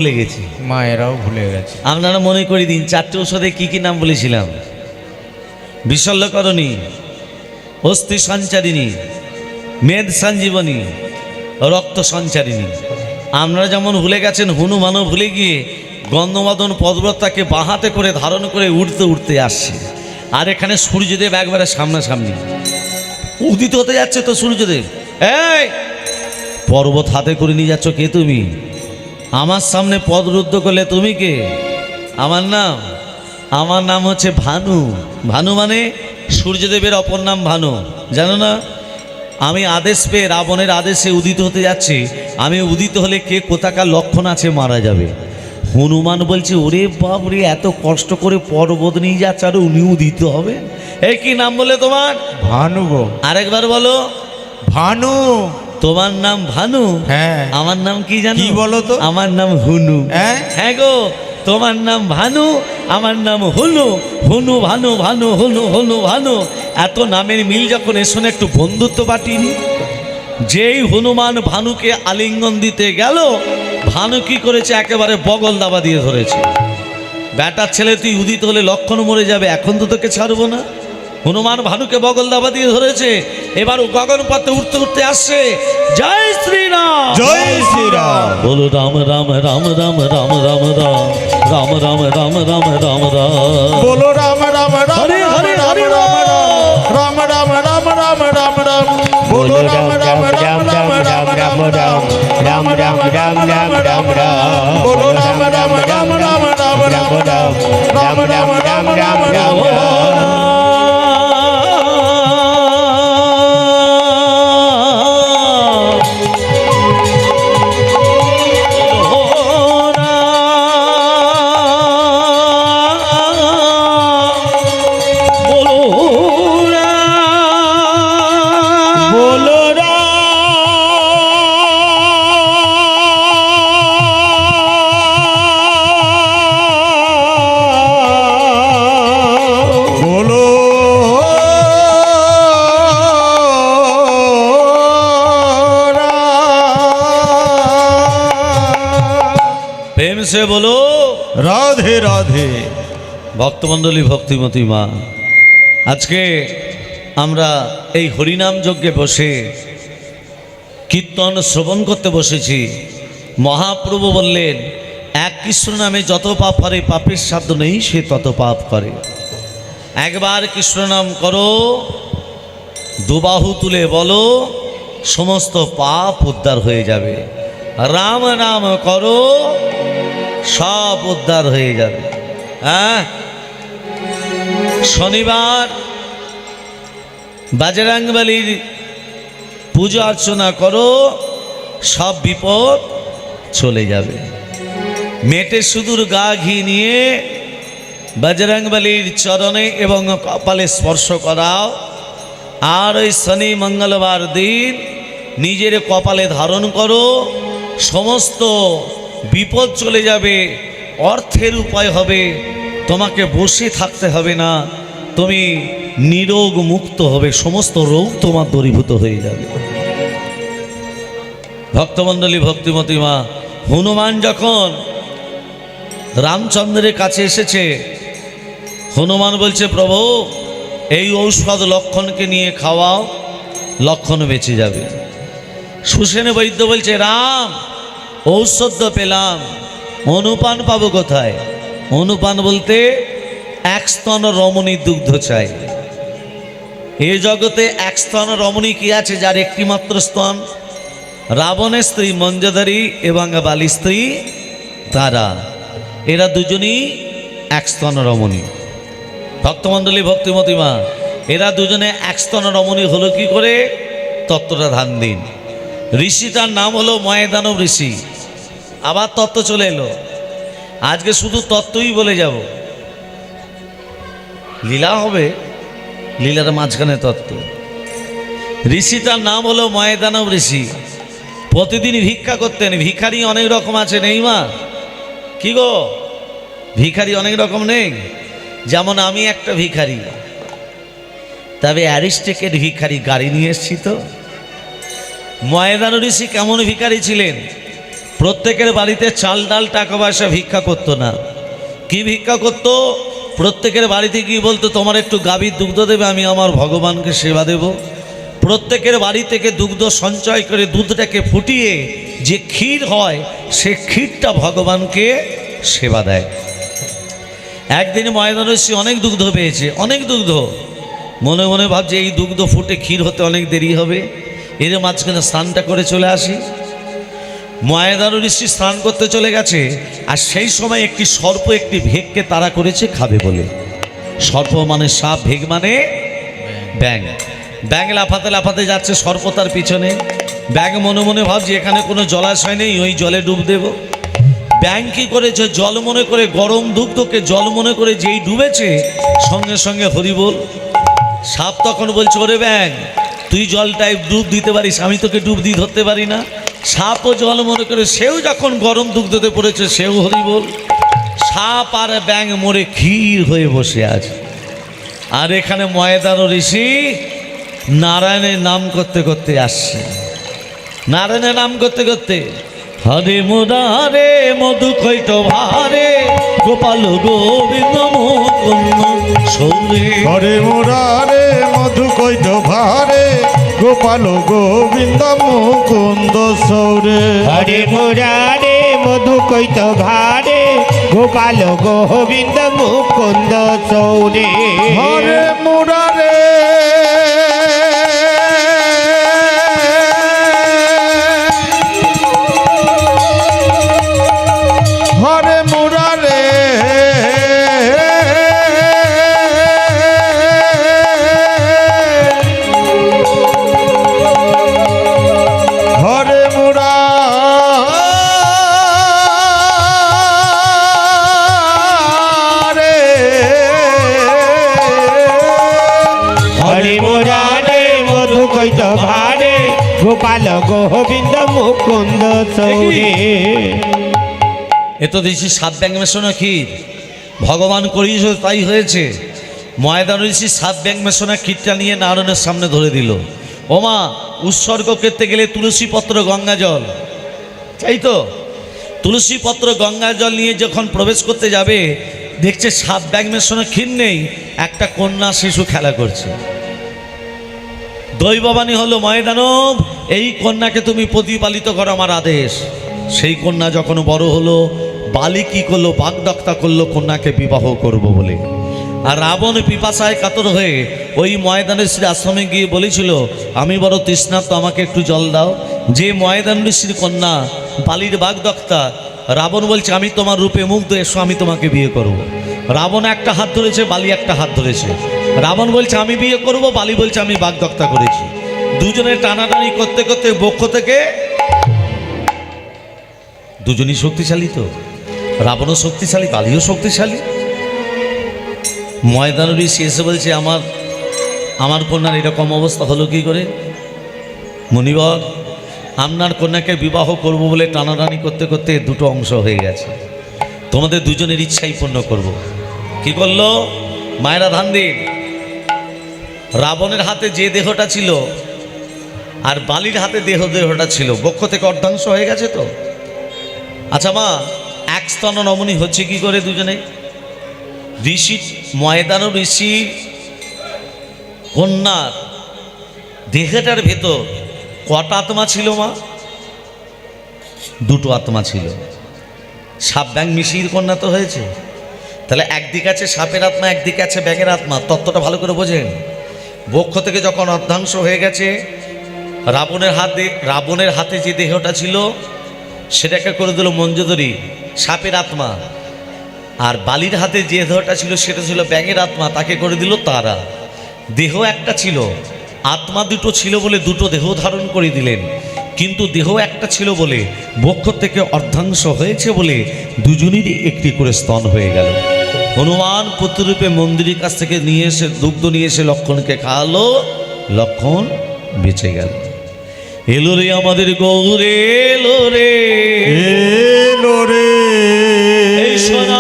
ভুলে গেছি, মায়েরাও ভুলে গেছে। আপনারা মনে করে দিন। 4টে ঔষধে কি কি নাম বলেছিলাম? বিশল্যকরণী, অস্থি সঞ্চারিণী, মেদ সঞ্জীবনী, রক্ত সঞ্চারিণী। আপনারা যেমন ভুলে গেছেন, হনুমানও ভুলে গিয়ে গন্ধমাদন পর্বতটাকে বাঁহাতে করে ধারণ করে উঠতে উঠতে আসছে। আর এখানে সূর্যদেব একবারে সামনাসামনি উদিত হতে যাচ্ছে। তো সূর্যদেব, এই পর্বত হাতে করে নিয়ে যাচ্ছ কে তুমি? আমার সামনে পদরুদ্ধ করলে তুমি কে? আমার নাম হচ্ছে ভানু। ভানু মানে সূর্যদেবের অপর নাম ভানু, জানো না? আমি আদেশ পেয়ে রাবণের আদেশে উদিত হতে যাচ্ছি। আমি উদিত হলে কে কোথাকার লক্ষণ আছে মারা যাবে। হনুমান বলছে, ওরে বাপ রে, এত কষ্ট করে পর্বত নিয়ে যাচ্ছে আর উনি উদিত হবে? এই কি নাম বলে তোমার? ভানু গো। আরেকবার বলো। ভানু। তোমার নাম ভানু? হ্যাঁ। আমার নাম কি জানো? কি বলো তো? আমার নাম হুনু। হ্যাঁ গো, তোমার নাম ভানু, আমার নাম হুনু। হুনু ভানু, ভানু হুনু, হুনু ভানু। এত নামের মিল যখন, এর সঙ্গে একটু বন্ধুত্ব বাটিনি। যেই হনুমান ভানুকে আলিঙ্গন দিতে গেল, ভানু কি করেছে? একেবারে বগল দাবা দিয়ে ধরেছে। ব্যাটার ছেলে, তুই উদিত হলে লক্ষণ মরে যাবে, এখন তো তোকে ছাড়বো না। হনুমান ভানুকে বগল দাবা দিয়ে ধরেছে। এবার গগন পথে উঠতে উঠতে আসছে। জয় শ্রীরাম, জয় শ্রীরাম। বলো রাম রাম রাম রাম রাম রাম রাম রাম রাম রাম রাম রাম রাম। বলো রাম রাম রাম হরে হরে হরে রাম রাম রাম রাম রাম রাম রাম। বলো রাম রাম রাম রাম রাম রাম রাম রাম রাম রাম রাম রাম রাম। বলো রাম রাম রাম রাম রাম রাম রাম রাম রাম রাম রাম রাম। সে বলো রাধে রাধে। ভক্তমণ্ডলী, ভক্তিমতী মা, আজকে আমরা এই হরিনাম যজ্ঞে বসে কীর্তন শ্রবণ করতে বসেছি। মহাপ্রভু বললেন, এক কৃষ্ণ নামে যত পাপ করে, পাপের সাধ্য নেই সে তত পাপ করে। একবার কৃষ্ণ নাম করো, দুবাহু তুলে বলো, সমস্ত পাপ উদ্ধার হয়ে যাবে। রাম নাম করো, সব উদ্ধার হয়ে যাবে। হ্যাঁ, শনিবার বজরংবলীর পূজা অর্চনা করো, সব বিপদ চলে যাবে। মেটে সুদূর গা ঘি নিয়ে বজরংবলীর চরণে এবং কপালে স্পর্শ করাও। আর ওই শনি মঙ্গলবার দিন নিজের কপালে ধারণ করো, সমস্ত বিপদ চলে যাবে। অর্থের উপায় হবে, তোমাকে বসে থাকতে হবে না, তুমি নিরোগ মুক্ত হবে, সমস্ত রোগ তোমার দূরীভূত হয়ে যাবে। ভক্তমণ্ডলী, ভক্তিমতী মা, হনুমান যখন রামচন্দ্রের কাছে এসেছে, হনুমান বলছে, প্রভু এই ঔষধ লক্ষণকে নিয়ে খাওয়াও, লক্ষণ বেঁচে যাবে। সুসেন বৈদ্য বলছে, রাম ঔষধ তো পেলাম, অনুপান পাবো কোথায়? অনুপান বলতে এক স্তন রমণী দুগ্ধ চাই। এ জগতে এক স্তন রমণী কি আছে যার একটি মাত্র স্তন? রাবণের স্ত্রী মঞ্জধারী এবং বালির স্ত্রী তারা, এরা দুজনই এক স্তন রমণী। ভক্তমণ্ডলী, ভক্তিমতী মা, এরা দুজনে এক স্তন রমণী হলো কি করে? তত্ত্বটা ধ্যান দিন। ঋষিটার নাম হলো ময়দানব ঋষি। আবার তত্ত্ব চলে এলো। আজকে শুধু তত্ত্বই বলে যাব, লীলা হবে, লীলার মাঝখানে তত্ত্ব। ঋষিটার নাম হলো ময়দানব ঋষি। প্রতিদিন ভিক্ষা করতেন। ভিখারি অনেক রকম আছে, নেই মা? কি গো, ভিখারি অনেক রকম নেই? যেমন আমি একটা ভিখারি, তবে অ্যারিস্টিকের ভিখারি, গাড়ি নিয়ে এসছি তো। ময়দান ঋষি কেমন ভিখারি ছিলেন? প্রত্যেকের বাড়িতে চাল ডাল টাকা পয়সা ভিক্ষা করতো না। কি ভিক্ষা করতো? প্রত্যেকের বাড়িতে গিয়ে বলতো তোমার একটু গাভীর দুগ্ধ দেবে, আমি আমার ভগবানকে সেবা দেব। প্রত্যেকের বাড়ি থেকে দুগ্ধ সঞ্চয় করে দুধটাকে ফুটিয়ে যে ক্ষীর হয় সে ক্ষীরটা ভগবানকে সেবা দেয়। একদিন ময়দান ঋষি অনেক দুগ্ধ পেয়েছে, অনেক দুগ্ধ। মনে মনে ভাবছে এই দুগ্ধ ফুটে ক্ষীর হতে অনেক দেরি হবে, এর মাঝখানে স্নানটা করে চলে আসি। ময়দান ঋষি স্নান করতে চলে গেছে, আর সেই সময় একটি সর্প একটি ভেগকে তাড়া করেছে খাবে বলে। সর্প মানে সাপ, ভেগ মানে ব্যাঙ। ব্যাঙ লাফাতে লাফাতে যাচ্ছে, সর্প তার পিছনে। ব্যাঙ মনে মনে ভাবছে এখানে কোনো জলাশয় নেই, ওই জলে ডুব দেব। ব্যাঙ কি করেছে, জল মনে করে, গরম দুগ্ধকে জল মনে করে যেই ডুবেছে, সঙ্গে সঙ্গে হরি বল। সাপ তখন বলছে ওরে ব্যাঙ, তুই জলটায় ডুব দিতে পারিস, আমি তোকে ডুব দিয়ে ধরতে পারি না। সাপও জল মনে করে সেও যখন গরম দুগ্ধতে পড়েছে সেও হরি বল। সাপ আর ব্যাঙ মরে ক্ষীর হয়ে বসে আছে। আর এখানে ময়দান ঋষি নারায়ণের নাম করতে করতে আসছে। নারায়ণের নাম করতে করতে হরে মুরারে মধু কৈট ভারে গোপাল গোবিন্দ মুকুন্দ সৌরে। হরে মুরারে মধু কৈট ভারে গোপাল গোবিন্দ মুকুন্দ সৌরে। হরে মুরারে মধু কৈট ভারে গোপাল গোবিন্দ মুকুন্দ সৌরে। হরে মুরারে হরে মুরারে হরে মুরারে হরে মুরারে মধু কৈট ভারে গোপাল গোবিন্দ মুকুন্দ সৌরে। এ তো দেখছি সাত ব্যাং মেশানো ক্ষীর, ভগবান করিয়েছ তাই হয়েছে। ময়দান ঋষি সাত ব্যাং মেশানো ক্ষীরটা নিয়ে নারায়ণের সামনে ধরে দিল। ওমা, উৎসর্গ করতে গেলে তুলসী পত্র গঙ্গা জল তাই তো। তুলসী পত্র গঙ্গা জল নিয়ে যখন প্রবেশ করতে যাবে, দেখছে সাত ব্যাং মেশানো ক্ষীর নেই, একটা কন্যা শিশু খেলা করছে। দৈববাণী হলো ময়দানব, এই কন্যাকে তুমি প্রতিপালিত করো, আমার আদেশ। সেই কন্যা যখন বড় হলো, বালি কি করলো, বাগদত্তা করলো কন্যাকে বিবাহ করব বলে। আর রাবণ পিপাসায় কাতর হয়ে ওই ময়দান ঋষির আশ্রমে গিয়ে বলেছিল আমি বড় তৃষ্ণার্ত, আমাকে একটু জল দাও। যে ময়দান ঋষির কন্যা বালির বাগদত্তা, রাবণ বলছে আমি তোমার রূপে মুগ্ধ, এসো আমি তোমাকে বিয়ে করব। রাবণ একটা হাত ধরেছে, বালি একটা হাত ধরেছে। রাবণ বলছে আমি বিয়ে করব, বালি বলছে আমি বাগদত্তা করেছি। দুজনে টানাটানি করতে করতে বক্ষ থেকে, দুজনই শক্তিশালী তো, রাবণও শক্তিশালী, বালিও শক্তিশালী। ময়দান ঋষি এসে বলছে আমার কন্যার এরকম অবস্থা হলো কি করে? মুনিবর, আপনার কন্যাকে বিবাহ করব বলে টানাটানি করতে করতে দুটো অংশ হয়ে গেছে, তোমাদের দুজনের ইচ্ছাই পূর্ণ করব। কি করলো? মায়েরা ধান দিন। রাবণের হাতে যে দেহটা ছিল আর বালির হাতে দেহটা ছিল, বক্ষ থেকে অর্ধাংশ হয়ে গেছে তো। আচ্ছা মা, এক স্তন রমণী হচ্ছে কি করে দুজনে? ঋষি ময়দান ঋষি কন্যার দেহটার ভেতর কটা আত্মা ছিল মা? দুটো আত্মা ছিল। সাপ ব্যাং মিশির কন্যা তো হয়েছে, তাহলে একদিকে আছে সাপের আত্মা, একদিকে আছে ব্যাঙের আত্মা। তত্ত্বটা ভালো করে বোঝেন। বক্ষ থেকে যখন অর্ধাংশ হয়ে গেছে, রাবণের হাতে যে দেহটা ছিল সেটাকে করে দিল মঞ্জুদরি, সাপের আত্মা। আর বালির হাতে যে দেহটা ছিল সেটা ছিল ব্যাঙের আত্মা, তাকে করে দিল তারা। দেহ একটা ছিল, আত্মা দুটো ছিল বলে দুটো দেহ ধারণ করে দিলেন। কিন্তু দেহ একটা ছিল বলে, বক্ষ থেকে অর্ধাংশ হয়েছে বলে দুজনেরই একটি করে স্তন হয়ে গেল। হনুমান পুত্ররূপে মন্দিরের কাছ থেকে নিয়ে এসে দুগ্ধ নিয়ে এসে লক্ষ্মণকে খাওয়ালো, লক্ষ্মণ বেঁচে গেল। এলো রে আমাদের গৌরে, এলো রে, এলো রে। এই সোনা